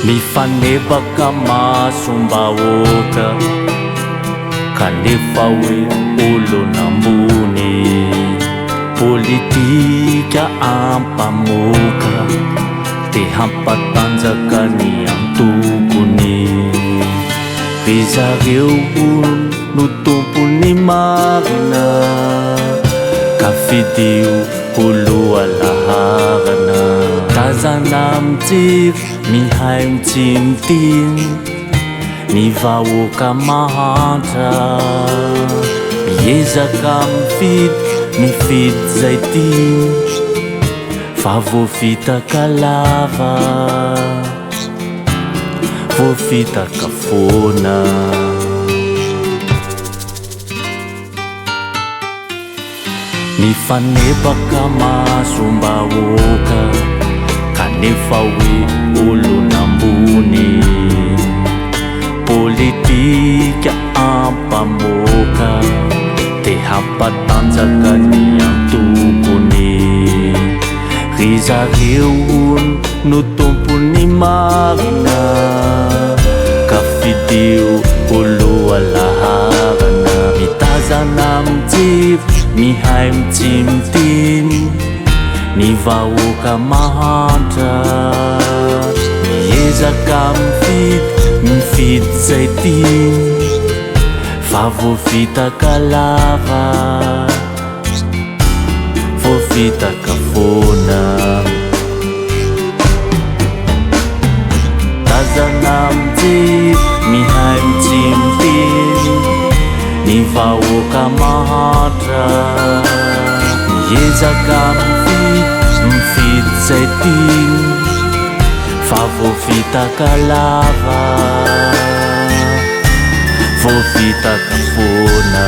mifanebaka masombahoaka kanefa hoe olonambony politika ampamoaka te hampatanjaka ny antokony ry zareo no tompony marina ka fidio oloha laharana tazana mijery mihay mitsinitiny ny vahoaka mahantra miezaka mifidy zay tiny fa voavitaka lava voavitaka foana mifanebaka masombahoaka kanefa hoe olonambony politika ampamoaka te hampatanjaka ny antokony ry zareo no tompony marina ka fidio oloha laharana mitazana mijery mihay mitsinitiny ny vahoaka mahantra miezaka mifidy zay tiny fa voavitaka lava voavitaka foana tazana mijery mihay mitsinitiny ny vahoaka mahantra miezaka mifidy zay tiny fa voavitaka lava voavitaka foana